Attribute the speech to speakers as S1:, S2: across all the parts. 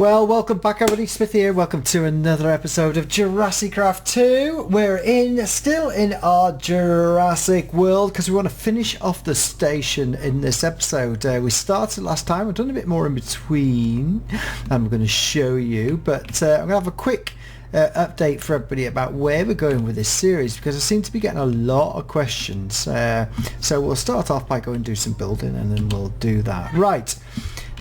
S1: Well, welcome back everybody, Smith here. Welcome to another episode of JurassiCraft 2. We're still in our Jurassic world because we want to finish off the station in this episode. We started last time, we've done a bit more in between. I'm going to show you, but I'm going to have a quick update for everybody about where we're going with this series because I seem to be getting a lot of questions. So we'll start off by going and do some building and then we'll do that. Right,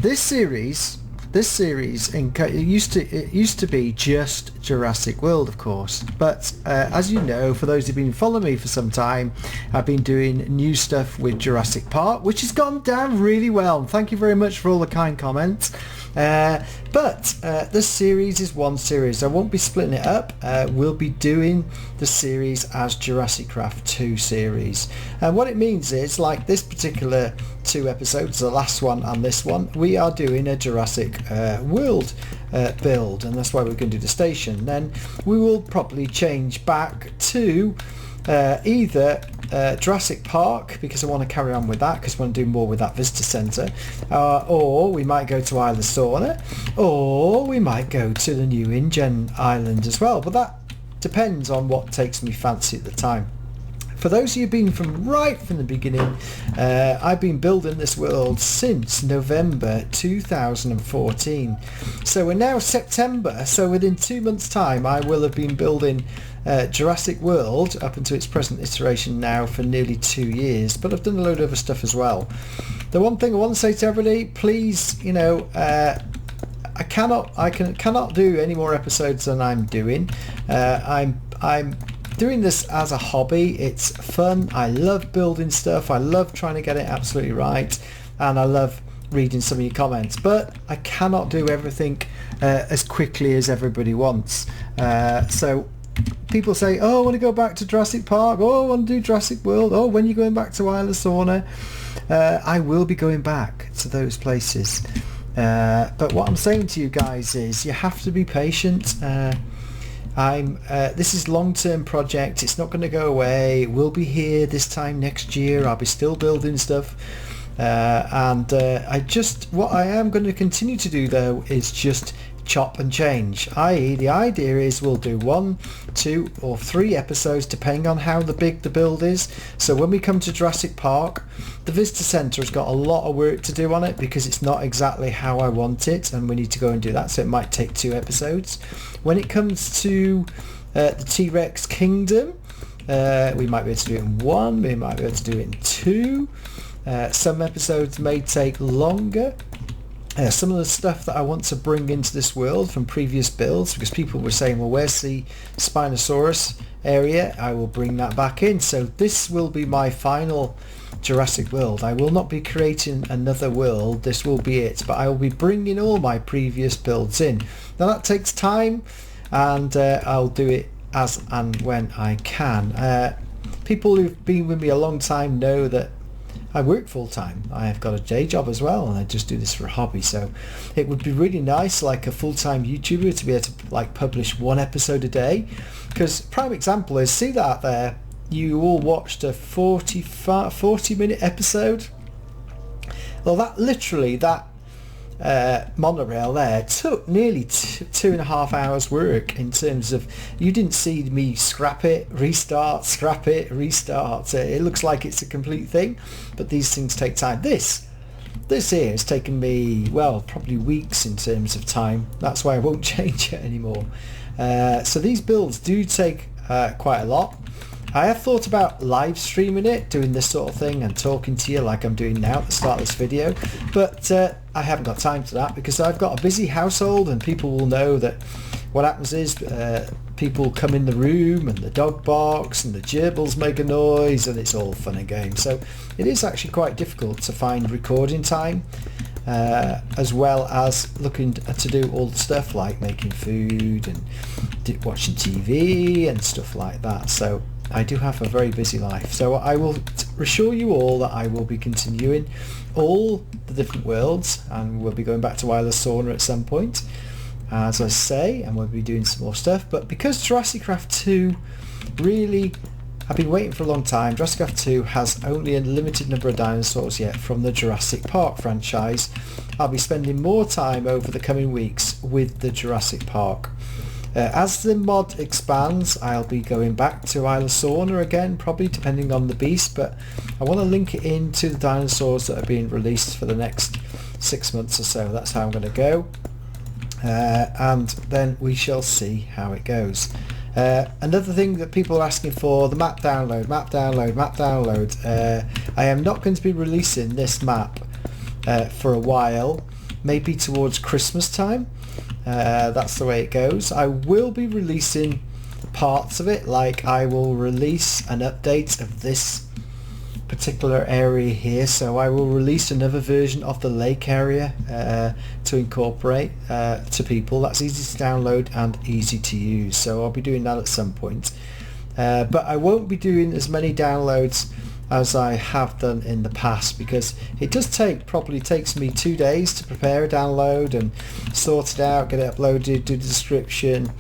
S1: this series it used to be just Jurassic World, of course, but as you know, for those who've been following me for some time, I've been doing new stuff with Jurassic Park, which has gone down really well. Thank you very much for all the kind comments. But this series is one series. I won't be splitting it up. We'll be doing the series as JurassiCraft 2 series. And what it means is, like this particular 2 episodes, the last one and this one, we are doing a Jurassic World build, and that's why we're going to do the station. Then we will probably change back to either Jurassic Park, because I want to carry on with that because I want to do more with that visitor centre, or we might go to Isla Sorna, or we might go to the new InGen island as well, but that depends on what takes me fancy at the time. For those of you who've been right from the beginning, I've been building this world since November 2014. So we're now September, so within 2 months' time I will have been building Jurassic World up until its present iteration now for nearly 2 years, but I've done a load of other stuff as well. The one thing I want to say to everybody, please, you know, I cannot do any more episodes than I'm doing. I'm doing this as a hobby. It's fun. I love building stuff. I love trying to get it absolutely right, and I love reading some of your comments, but I cannot do everything as quickly as everybody wants. So people say, oh, I want to go back to Jurassic Park, oh, I want to do Jurassic World, oh, when are you going back to Isla Sorna? I will be going back to those places, but what I'm saying to you guys is you have to be patient. This is long-term project. It's not going to go away. We'll be here this time next year. I'll be still building stuff, and what I am going to continue to do though is just chop and change, i.e. the idea is we'll do 1, 2 or 3 episodes depending on how big the build is. So when we come to Jurassic Park, the visitor centre has got a lot of work to do on it because it's not exactly how I want it, and we need to go and do that, so it might take 2 episodes. When it comes to the T-Rex Kingdom, we might be able to do it in 1, we might be able to do it in 2. Some episodes may take longer. Some of the stuff that I want to bring into this world from previous builds, because people were saying, well, where's the Spinosaurus area? I will bring that back in. So this will be my final Jurassic World. I will not be creating another world. This will be it. But I will be bringing all my previous builds in. Now that takes time, and I'll do it as and when I can. People who've been with me a long time know that I work full time. I have got a day job as well, and I just do this for a hobby. So it would be really nice, like a full-time YouTuber, to be able to like publish 1 episode a day. Because prime example is, see that there, you all watched a 40-minute episode. Well, that monorail there took nearly 2.5 hours work, in terms of, you didn't see me scrap it, restart, scrap it, restart. It looks like it's a complete thing, but these things take time. This here has taken me, well, probably weeks in terms of time. That's why I won't change it anymore. So these builds do take quite a lot. I have thought about live streaming it, doing this sort of thing and talking to you like I'm doing now at the start of this video, but I haven't got time for that because I've got a busy household, and people will know that what happens is people come in the room and the dog barks and the gerbils make a noise, and it's all fun and games. So it is actually quite difficult to find recording time, as well as looking to do all the stuff like making food and watching TV and stuff like that. So I do have a very busy life. So I will assure you all that I will be continuing all the different worlds, and we'll be going back to Isla Sorna at some point, as I say, and we'll be doing some more stuff. But because JurassiCraft 2 really I've been waiting for a long time. JurassiCraft 2 has only a limited number of dinosaurs yet from the Jurassic Park franchise. I'll be spending more time over the coming weeks with the Jurassic Park. As the mod expands, I'll be going back to Isla Sorna again, probably depending on the beast, but I want to link it into the dinosaurs that are being released for the next 6 months or so. That's how I'm going to go. And then we shall see how it goes. Another thing that people are asking for, the map download. I am not going to be releasing this map for a while, maybe towards Christmas time. That's the way it goes. I will be releasing parts of it, like I will release an update of this particular area here, so I will release another version of the lake area to incorporate to people. That's easy to download and easy to use, so I'll be doing that at some point, but I won't be doing as many downloads as I have done in the past, because it does probably takes me 2 days to prepare a download and sort it out, get it uploaded, do the description.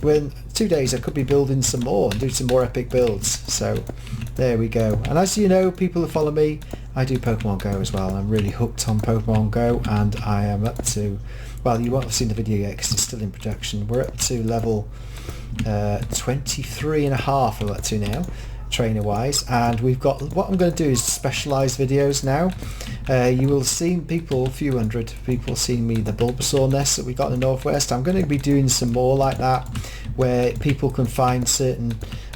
S1: When 2 days I could be building some more and do some more epic builds. So there we go. And as you know, people who follow me, I do Pokemon Go as well. I'm really hooked on Pokemon Go, and I am up to, well, you won't have seen the video yet because it's still in production. We're up to level 23 and a half I'm up to now, trainer wise, and we've got, what I'm going to do is specialized videos now. You will have seen people, a few hundred people seeing me the Bulbasaur nest that we got in the northwest. I'm going to be doing some more like that, where people can find certain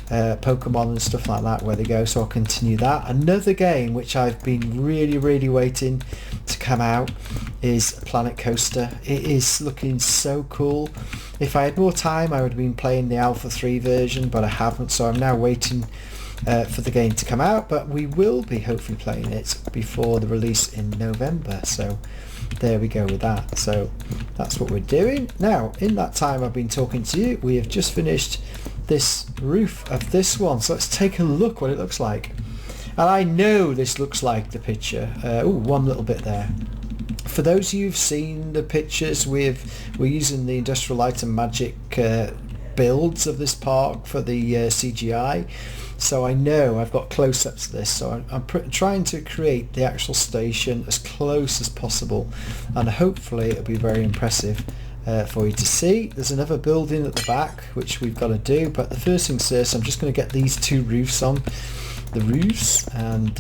S1: Pokemon and stuff like that where they go, so I'll continue that. Another game which I've been really waiting to come out is Planet Coaster. It is looking so cool. If I had more time I would have been playing the Alpha 3 version, but I haven't, so I'm now waiting for the game to come out, but we will be hopefully playing it before the release in November. So there we go with that. So that's what we're doing. Now, in that time I've been talking to you, we have just finished this roof of this one. So let's take a look what it looks like. And I know this looks like the picture. One little bit there. For those of you who've seen the pictures, we're using the Industrial Light and Magic builds of this park for the CGI. So I know I've got close-ups of this, so I'm trying to create the actual station as close as possible, and hopefully it'll be very impressive for you to see. There's another building at the back which we've got to do, but the first things first, I'm just going to get these two roofs on the roofs, and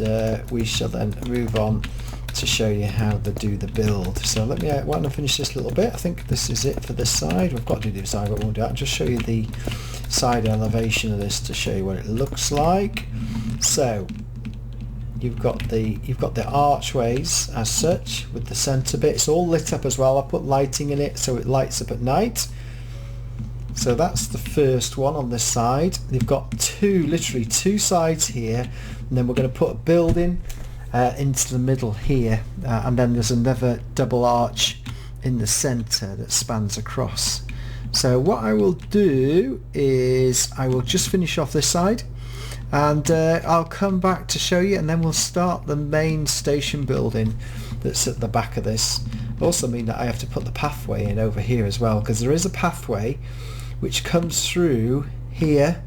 S1: we shall then move on to show you how to do the build. So let me, why don't I finish this little bit. I think this is it for this side. We've got to do the other side, but we'll do that. I'll just show you the side elevation of this to show you what it looks like. So you've got the archways as such with the centre bit. It's all lit up as well. I put lighting in it so it lights up at night. So that's the first one on this side. You've got literally two sides here, and then we're going to put a building into the middle here, and then there's another double arch in the centre that spans across. So what I will do is I will just finish off this side, and I'll come back to show you, and then we'll start the main station building that's at the back of this. Also mean that I have to put the pathway in over here as well, because there is a pathway which comes through here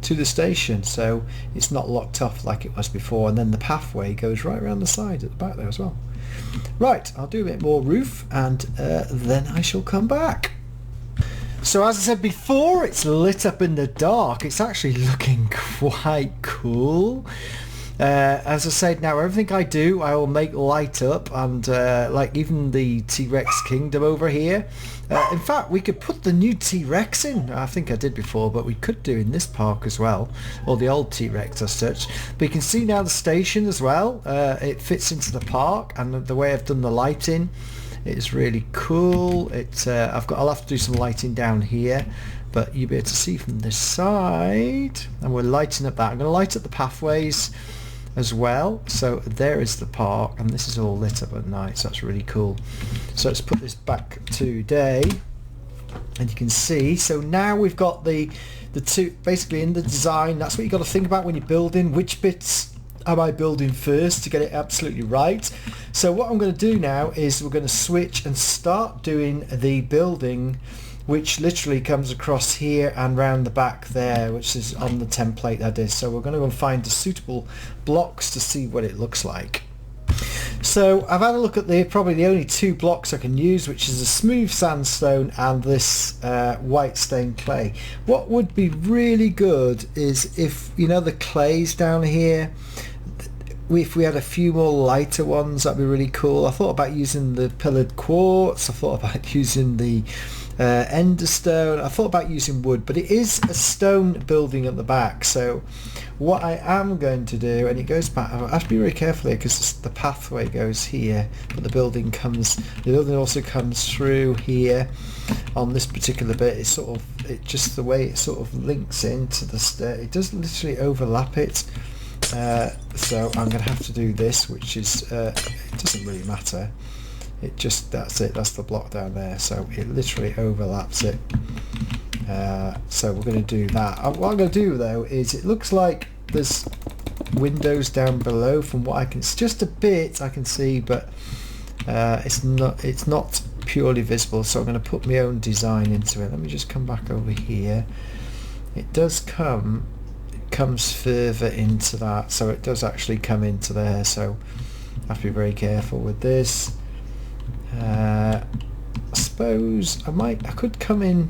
S1: to the station, so it's not locked off like it was before, and then the pathway goes right around the side at the back there as well. Right, I'll do a bit more roof, and then I shall come back. So as I said before, it's lit up in the dark. It's actually looking quite cool. As I said, now everything I do I will make light up, and like even the T-Rex kingdom over here. In fact, we could put the new T-Rex in. I think I did before, but we could do in this park as well, or the old T-Rex as such. But you can see now the station as well. It fits into the park, and the way I've done the lighting, it's really cool. I'll have to do some lighting down here, but you'll be able to see from this side, and we're lighting up that. I'm going to light up the pathways as well. So there is the park, and this is all lit up at night, so that's really cool. So let's put this back to day, and you can see, so now we've got the two basically in the design. That's what you got to think about when you're building. Which bits am I building first to get it absolutely right? So what I'm going to do now is we're going to switch and start doing the building which literally comes across here and round the back there, which is on the template that is. So we're going to go and find the suitable blocks to see what it looks like. So I've had a look at probably the only two blocks I can use, which is a smooth sandstone and this white stained clay. What would be really good is if, you know, the clays down here, if we had a few more lighter ones, that'd be really cool. I thought about using the pillared quartz, I thought about using the enderstone, I thought about using wood, but it is a stone building at the back. So what I am going to do, and it goes back, I have to be very careful here because the pathway goes here, but the building also comes through here on this particular bit. It's sort of, just the way it sort of links into the stair, it does literally overlap it. So I'm going to have to do this, which is, it doesn't really matter. It just, that's it, that's the block down there, so it literally overlaps it. So we're going to do that. What I'm going to do though is, it looks like there's windows down below from what I can, it's just a bit I can see, but it's not purely visible, so I'm going to put my own design into it. Let me just come back over here. It does comes further into that, so it does actually come into there, so I have to be very careful with this. I suppose I could come in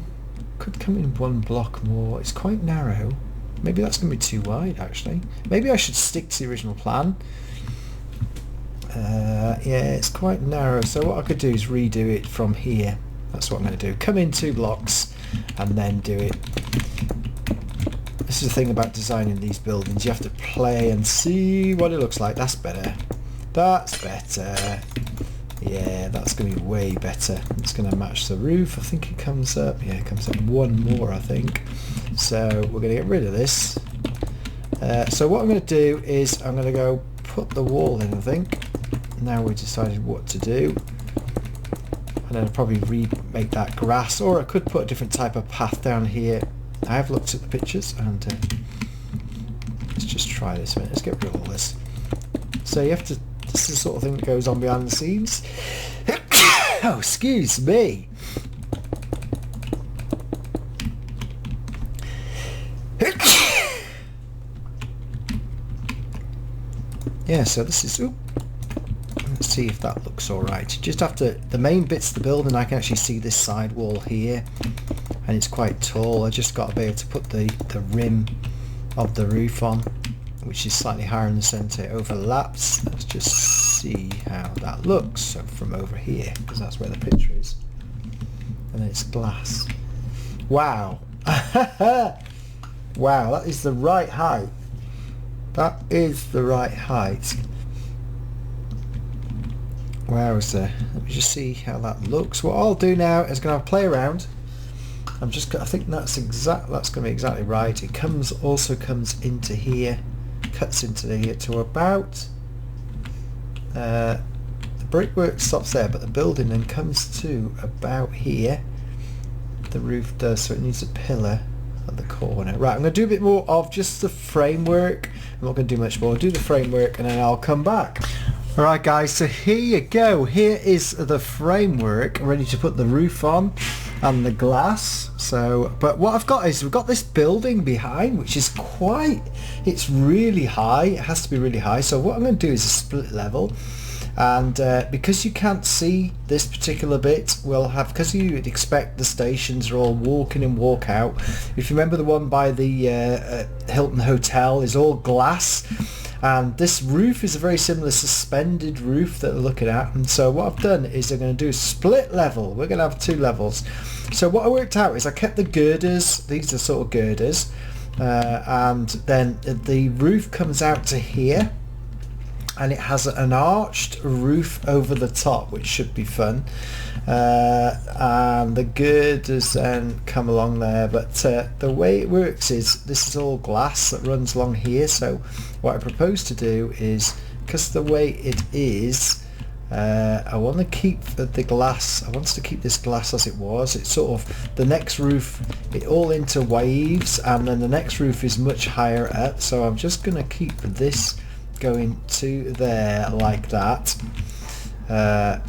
S1: one block more. It's quite narrow. Maybe that's going to be too wide actually. Maybe I should stick to the original plan. Yeah, it's quite narrow, so what I could do is redo it from here. That's what I'm going to do. Come in 2 blocks and then do it. This is the thing about designing these buildings, you have to play and see what it looks like. That's better. That's better. Yeah, that's going to be way better. It's going to match the roof. I think it comes up. Yeah, it comes up one more, I think. So we're going to get rid of this. So what I'm going to do is I'm going to go put the wall in, I think. Now we've decided what to do. And then I'll probably remake that grass, or I could put a different type of path down here. I have looked at the pictures, and let's just try this a minute. Let's get rid of all this. So you have to, this is the sort of thing that goes on behind the scenes. Oh, excuse me. Yeah, so this is, let's see if that looks alright. You just have to, the main bits of the building, I can actually see this side wall here, and it's quite tall. I just got to be able to put the rim of the roof on, which is slightly higher in the centre. It overlaps. Let's just see how that looks. So from over here, because that's where the picture is, and then it's glass. Wow. Wow, that is the right height. That is the right height. Where is there? Let me just see how that looks. What I'll do now is going to play around. I think that's going to be exactly right. It also comes into here, cuts into here to about, the brickwork stops there, but the building then comes to about here. The roof does, so it needs a pillar at the corner. Right, I'm going to do a bit more of just the framework. I'm not going to do much more. I'll do the framework and then I'll come back. Alright guys, so here you go. Here is the framework ready to put the roof on and the glass. So, but what I've got is, we've got this building behind, which is it's really high. It has to be really high. So what I'm going to do is a split level, and because you can't see this particular bit, we'll have, because you would expect the stations are all walk in and walk out. If you remember, the one by the Hilton Hotel is all glass. And this roof is a very similar suspended roof that we're looking at. And so what I've done is I'm going to do a split level. We're going to have 2 levels. So what I worked out is I kept the girders. These are sort of girders. And then the roof comes out to here. And it has an arched roof over the top, which should be fun. And the girders then come along there, but the way it works is, this is all glass that runs along here. So what I propose to do is, because the way it is, I want to keep the glass, I want to keep this glass as it was. It's sort of, the next roof, it all interweaves, and then the next roof is much higher up. So I'm just going to keep this going to there like that.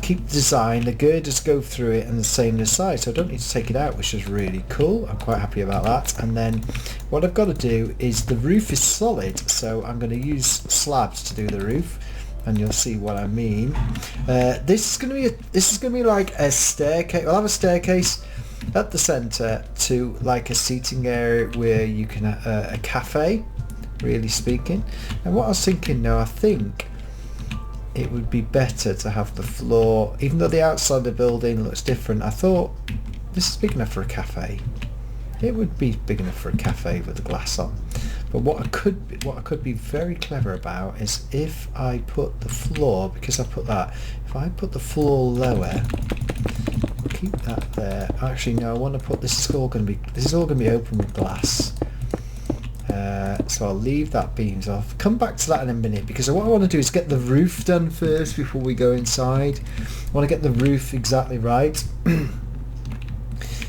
S1: keep the design, the girders go through it and the same this side, so I don't need to take it out, which is really cool. I'm quite happy about that. And then what I've got to do is, the roof is solid, so I'm going to use slabs to do the roof, and you'll see what I mean. This is going to be like a staircase. I'll have a staircase at the centre to like a seating area where you can a cafe, really speaking. And what I was thinking now, I think it would be better to have the floor, even though the outside of the building looks different. I thought this is big enough for a cafe. It would be big enough for a cafe with the glass on. But what I could be very clever about is if I put the floor, because I put that, if I put the floor lower, keep that there. Actually, no, I want to put this is all going to be open with glass. So I'll leave that beams off. Come back to that in a minute, because what I want to do is get the roof done first before we go inside. I want to get the roof exactly right.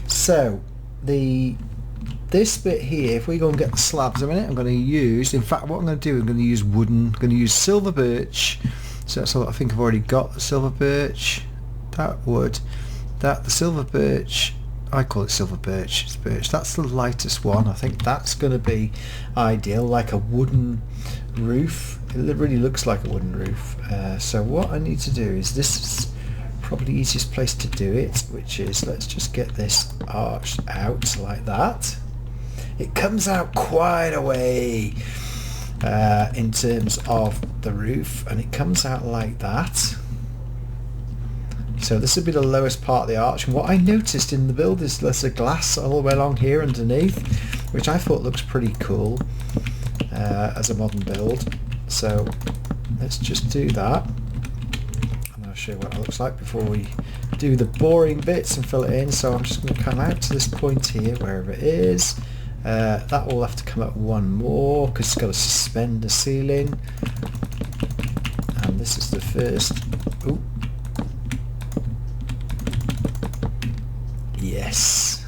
S1: So this bit here, if we go and get the slabs a minute, I'm going to use, in fact what I'm going to do, I'm going to use wooden, I'm going to use silver birch. So that's all. I think I've already got the silver birch, that wood, the silver birch. I call it silver birch, it's birch. That's the lightest one. I think that's going to be ideal, like a wooden roof. It really looks like a wooden roof. So what I need to do is, this is probably the easiest place to do it, which is, let's just get this arched out like that. It comes out quite a way in terms of the roof, and it comes out like that. So this would be the lowest part of the arch, and what I noticed in the build is there's a glass all the way along here underneath, which I thought looks pretty cool as a modern build. So let's just do that, and I'll show you what it looks like before we do the boring bits and fill it in. So I'm just going to come out to this point here, wherever it is. That will have to come up one more, because it's got to suspend the ceiling, and this is the first. Ooh. Yes,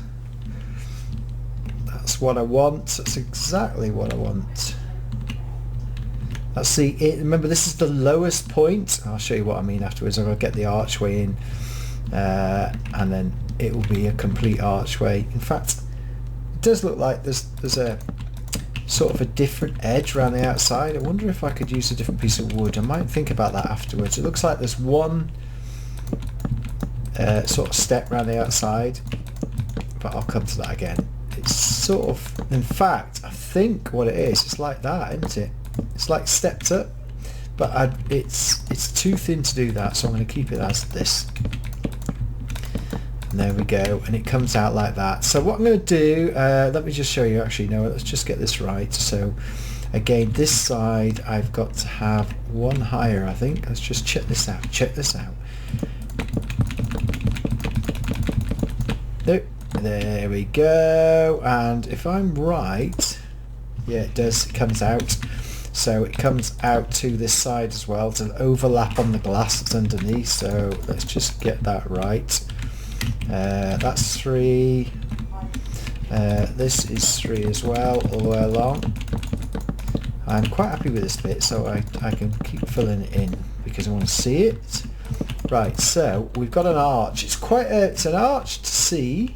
S1: that's what I want. That's exactly what I want. That's remember, this is the lowest point. I'll show you what I mean afterwards. I'm going to get the archway in, and then it will be a complete archway. In fact, it does look like there's a sort of a different edge around the outside. I wonder if I could use a different piece of wood. I might think about that afterwards. It looks like there's one sort of step around the outside, but I'll come to that again. It's sort of, in fact, I think what it is, it's like that, isn't it? It's like stepped up, but it's too thin to do that, so I'm going to keep it as this. And there we go, and it comes out like that. So what I'm going to do, let me just show you. Actually, no, let's just get this right. So again, this side I've got to have one higher, I think. Let's just check this out. There we go, and if I'm right, yeah, it does, it comes out. So it comes out to this side as well, to overlap on the glass that's underneath. So let's just get that right. That's 3. This is 3 as well, all the way along. I'm quite happy with this bit, so I can keep filling it in because I want to see it. Right, so we've got an arch. It's an arch to see.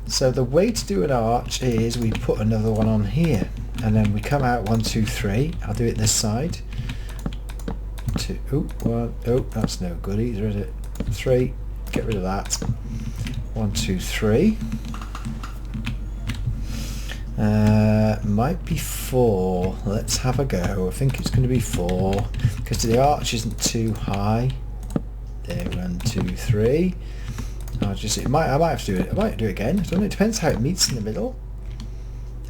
S1: So the way to do an arch is we put another one on here, and then we come out 1, 2, 3. I'll do it this side. 2, 1. Oh, that's no good either, is it? 3. Get rid of that. 1, 2, 3. Might be 4. Let's have a go. I think it's going to be 4 because the arch isn't too high. There, 1, 2, 3. I might have to do it. I might do it again. I don't know. It depends how it meets in the middle.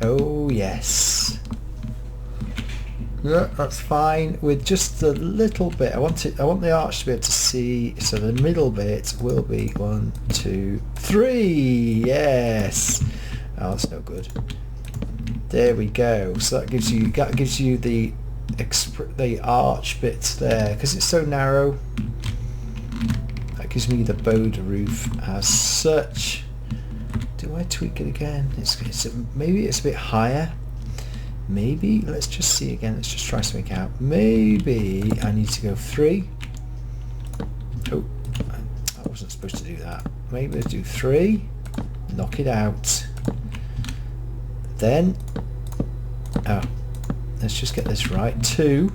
S1: Oh yes. Yeah, that's fine. With just a little bit. I want the arch to be able to see. So the middle bit will be 1, 2, 3. Yes. Oh, that's no good. There we go. So that gives you the arch bits there, because it's so narrow. That gives me the bowed roof as such. Do I tweak it again? Maybe it's a bit higher. Maybe, let's just see again. Let's just try something out. Maybe I need to go 3. supposed to do that. Maybe let's do 3. Knock it out. Then, oh, let's just get this right. 2.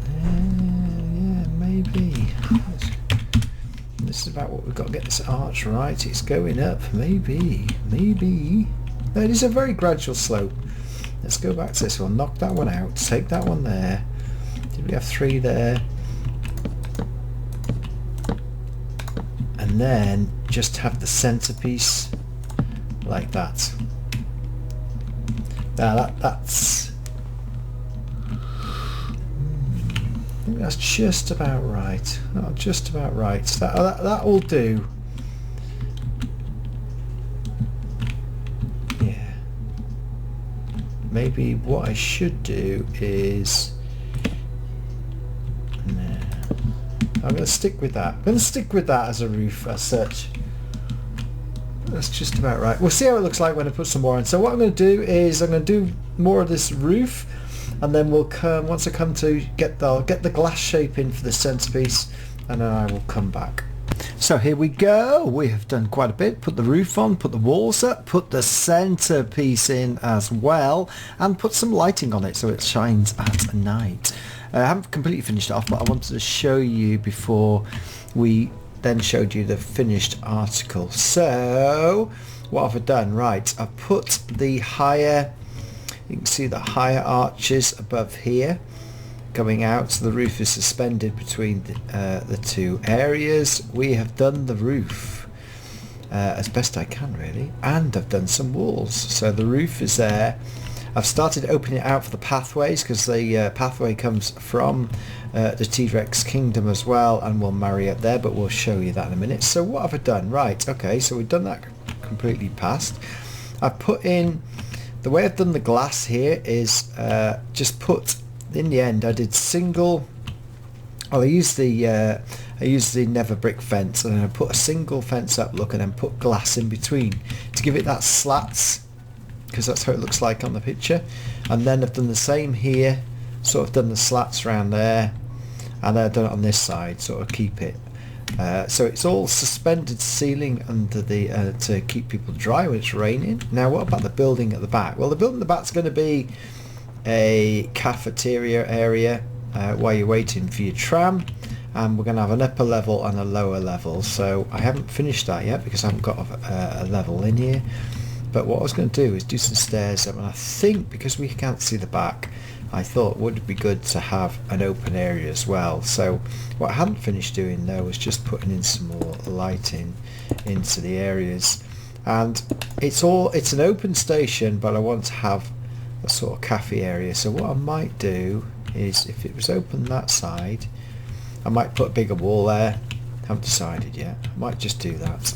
S1: Yeah, maybe. This is about what we've got to get this arch right. It's going up. Maybe. No, it is a very gradual slope. Let's go back to this one. Knock that one out. Take that one there. Did we have 3 there? And then just have the centerpiece like that. Now that's I think that's just about right. Oh, just about right. That will do. Yeah. Maybe what I should do is, I'm going to stick with that. I'm going to stick with that as a roof as such. That's just about right. We'll see how it looks like when I put some more in. So what I'm going to do is I'm going to do more of this roof, and then we'll come, once I come to I'll get the glass shape in for the centerpiece, and then I will come back. So here we go. We have done quite a bit. Put the roof on, put the walls up, put the centerpiece in as well, and put some lighting on it so it shines at night. I haven't completely finished it off, but I wanted to show you before we then showed you the finished article. So what have I done? Right, I've put the higher, you can see the higher arches above here coming out, so the roof is suspended between the 2 areas. We have done the roof as best I can really, and I've done some walls, so the roof is there. I've started opening it out for the pathways, because the pathway comes from the T-Rex kingdom as well, and we'll marry up there, but we'll show you that in a minute. So what have I done? Right, okay, so we've done that completely past. I've put in, the way I've done the glass here is just put, in the end I did single, well, I used the never brick fence, and then I put a single fence up look, and then put glass in between to give it that slats, because that's how it looks like on the picture. And then I've done the same here, sort of done the slats around there, and then I've done it on this side, sort of keep it so it's all suspended ceiling under the to keep people dry when it's raining. Now what about the building at the back? Well, the building at the back's going to be a cafeteria area while you're waiting for your tram, and we're going to have an upper level and a lower level. So I haven't finished that yet because I haven't got a level in here. But what I was going to do is do some stairs up, and I think because we can't see the back, I thought it would be good to have an open area as well. So what I hadn't finished doing though was just putting in some more lighting into the areas. And it's an open station, but I want to have a sort of cafe area. So what I might do is, if it was open that side, I might put a bigger wall there. Haven't decided yet. I might just do that.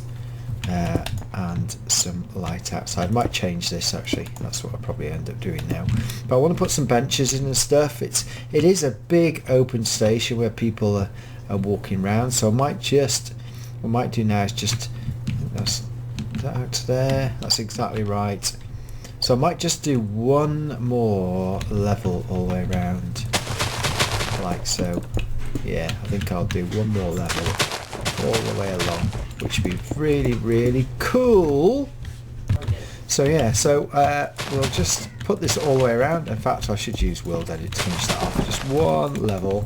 S1: And some light outside. I might change this actually, that's what I'll probably end up doing now. But I want to put some benches in and stuff. It is a big open station where people are walking around, so I might just, what I might do now is just, that's that out to there, that's exactly right. So I might just do one more level all the way around, like so. Yeah, I think I'll do one more level all the way along, which would be really, really cool. So yeah, so we'll just put this all the way around. In fact, I should use World Edit to finish that off. Just one level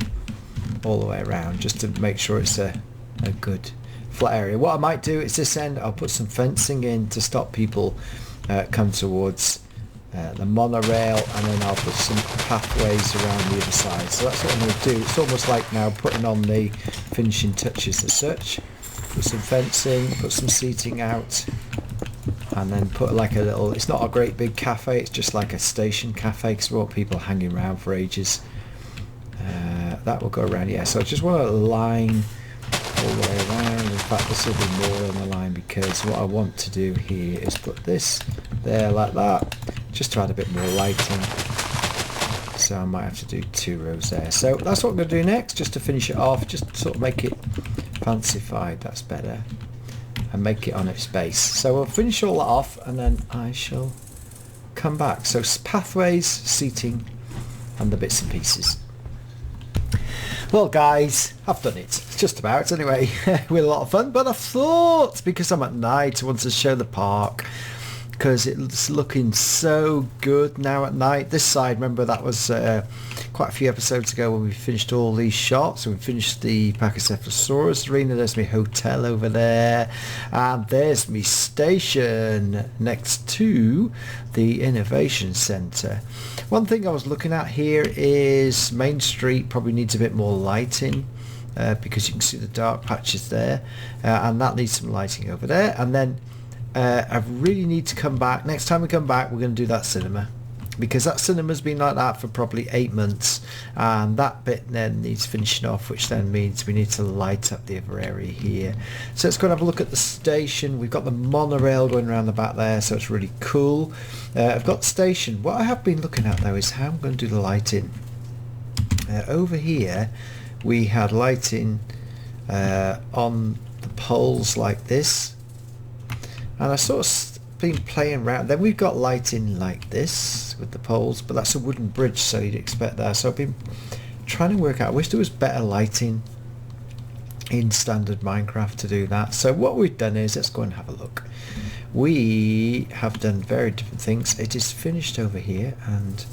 S1: all the way around, just to make sure it's a good flat area. What I might do is this end, I'll put some fencing in to stop people come towards the monorail, and then I'll put some pathways around the other side. So that's what I'm going to do. It's almost like now putting on the finishing touches as such. Put some fencing, put some seating out, and then put like a little, it's not a great big cafe, it's just like a station cafe, because we want people hanging around for ages. That will go around, yeah. So I just want to line all the way around. In fact, this will be more than a line, because what I want to do here is put this there like that, just to add a bit more lighting. So I might have to do 2 rows there. So that's what I'm going to do next, just to finish it off, just sort of make it fancified, that's better, and make it on its base. So we'll finish all that off, and then I shall come back. So pathways, seating, and the bits and pieces. Well guys, I've done it. Just about anyway. We had a lot of fun, but I thought, because I'm at night, I wanted to show the park because it's looking so good now at night. This side, remember that was quite a few episodes ago when we finished all these shots. So we finished the Pachycephalosaurus arena. There's my hotel over there, and there's my station next to the Innovation Centre. One thing I was looking at here is Main Street probably needs a bit more lighting. Because you can see the dark patches there, and that needs some lighting over there. And then I really need to come back. Next time we come back, we're going to do that cinema, because that cinema's been like that for probably 8 months, and that bit then needs finishing off, which then means we need to light up the other area here. So let's go and have a look at the station. We've got the monorail going around the back there, so it's really cool. I've got the station. What I have been looking at though is how I'm going to do the lighting. Over here we had lighting on the poles like this, and I sort of been playing around. Then we've got lighting like this with the poles, but that's a wooden bridge, so you'd expect that. So I've been trying to work out, I wish there was better lighting in standard Minecraft to do that. So what we've done is, let's go and have a look. We have done very different things. It is finished over here, and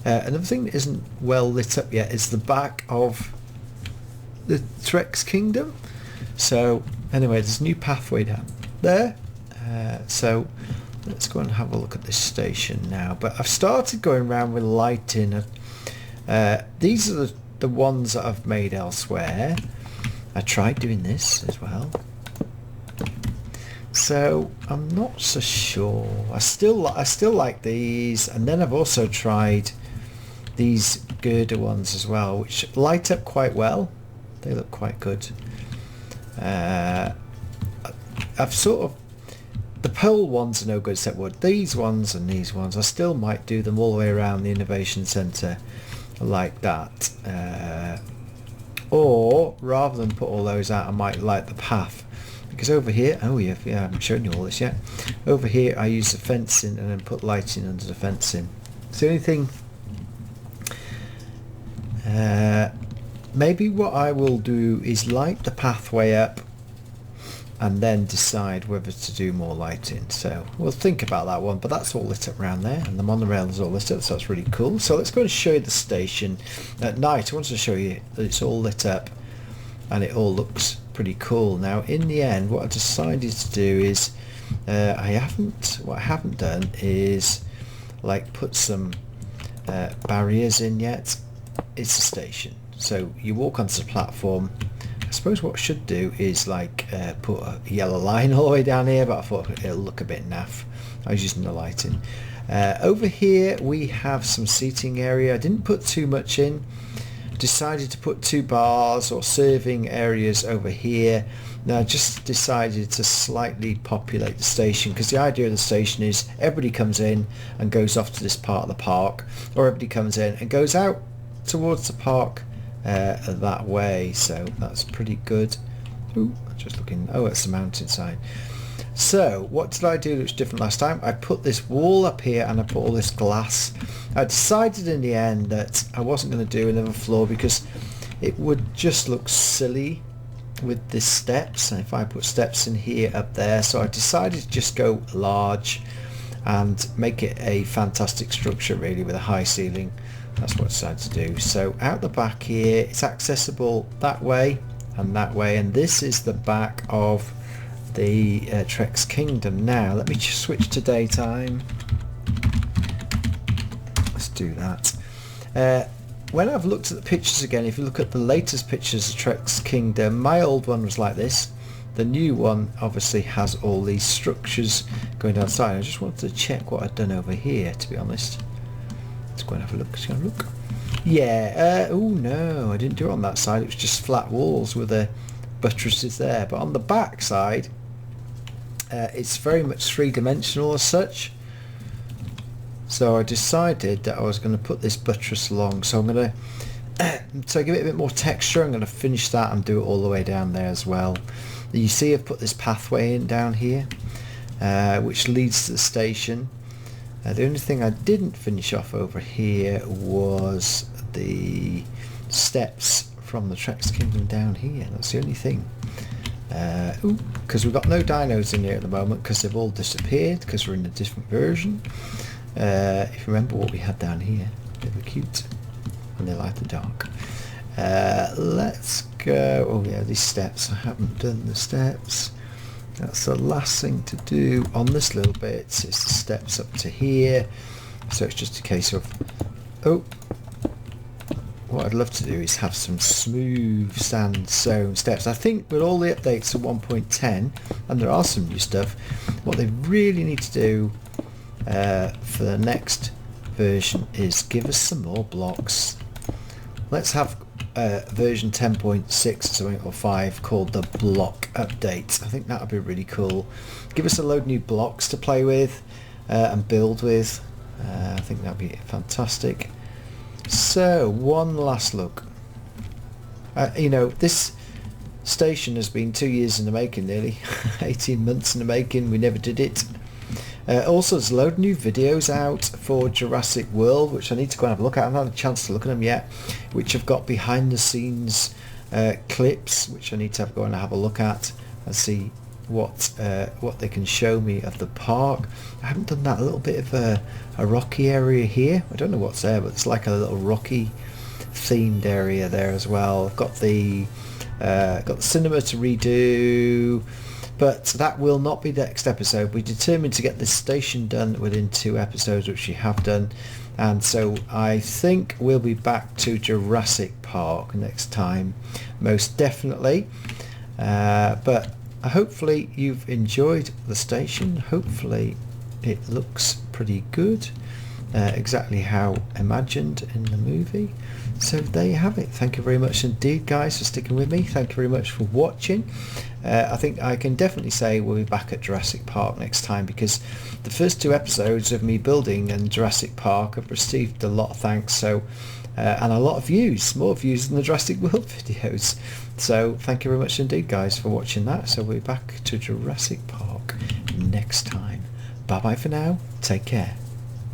S1: another thing that isn't well lit up yet is the back of the Trex Kingdom. So anyway, there's a new pathway down there, so let's go and have a look at this station now. But I've started going around with lighting. These are the ones that I've made elsewhere. I tried doing this as well, so I'm not so sure. I still like these, and then I've also tried these girder ones as well, which light up quite well. They look quite good. I've sort of, the pole ones are no good except wood. These ones and these ones, I still might do them all the way around the Innovation Centre like that. Or rather than put all those out, I might light the path. Because over here, oh yeah, I haven't shown you all this yet. Over here I use the fencing and then put lighting under the fencing. So the only thing, maybe what I will do is light the pathway up and then decide whether to do more lighting. So we'll think about that one, but that's all lit up around there, and the monorail is all lit up, so that's really cool. So let's go and show you the station at night. I wanted to show you that it's all lit up and it all looks pretty cool. Now in the end, what I decided to do is what I haven't done is like put some barriers in yet. It's a station, so you walk onto the platform. I suppose what I should do is like put a yellow line all the way down here, but I thought it'll look a bit naff. I was using the lighting. Over here we have some seating area. I didn't put too much in. Decided to put 2 bars or serving areas over here. Now I just decided to slightly populate the station, because the idea of the station is everybody comes in and goes off to this part of the park, or everybody comes in and goes out towards the park that way. So that's pretty good. Ooh, just looking, oh, it's the mountainside. So what did I do that was different last time? I put this wall up here and I put all this glass. I decided in the end that I wasn't going to do another floor because it would just look silly with the steps, and if I put steps in here, up there. So I decided to just go large and make it a fantastic structure really, with a high ceiling. That's what I decided to do. So out the back here, it's accessible that way and that way, and this is the back of the Trex Kingdom. Now let me just switch to daytime. Let's do that. When I've looked at the pictures again, if you look at the latest pictures of Trex Kingdom, my old one was like this. The new one obviously has all these structures going down the side. I just wanted to check what I'd done over here, to be honest. Let's go and have a look. Let's go and look. Yeah, oh no, I didn't do it on that side. It was just flat walls with the buttresses there. But on the back side, it's very much three-dimensional as such. So I decided that I was going to put this buttress along. So I'm going to give it a bit more texture. I'm going to finish that and do it all the way down there as well. You see I've put this pathway in down here, which leads to the station. The only thing I didn't finish off over here was the steps from the Trex Kingdom down here. That's the only thing. Because we've got no dinos in here at the moment because they've all disappeared because we're in a different version. If you remember what we had down here, they were cute and they like the dark. Let's go. Oh yeah, these steps. I haven't done the steps. That's the last thing to do on this little bit. It's the steps up to here. So it's just a case of, what I'd love to do is have some smooth sandstone steps. I think with all the updates to 1.10, and there are some new stuff, what they really need to do for the next version is give us some more blocks. Let's have version 10.6 or something, or 5, called the block update. I think that would be really cool. Give us a load of new blocks to play with and build with. I think that would be fantastic. So one last look. You know, this station has been 2 years in the making, nearly 18 months in the making. We never did it. Also, there's a load of new videos out for Jurassic World, which I need to go and have a look at. I haven't had a chance to look at them yet, which have got behind the scenes clips, which I need to go and have a look at and see what they can show me of the park. I haven't done that little bit of a rocky area here. I don't know what's there, but it's like a little rocky themed area there as well. I've got the cinema to redo, but that will not be the next episode. We determined to get this station done within 2 episodes, which we have done, and so I think we'll be back to Jurassic Park next time, most definitely. But hopefully you've enjoyed the station. Hopefully it looks pretty good, exactly how imagined in the movie. So there you have it. Thank you very much indeed, guys, for sticking with me. Thank you very much for watching. I think I can definitely say we'll be back at Jurassic Park next time, because the first 2 episodes of me building in Jurassic Park have received a lot of thanks, so and a lot of views, more views than the Jurassic World videos. So thank you very much indeed, guys, for watching that. So we'll be back to Jurassic Park next time. Bye bye for now. Take care.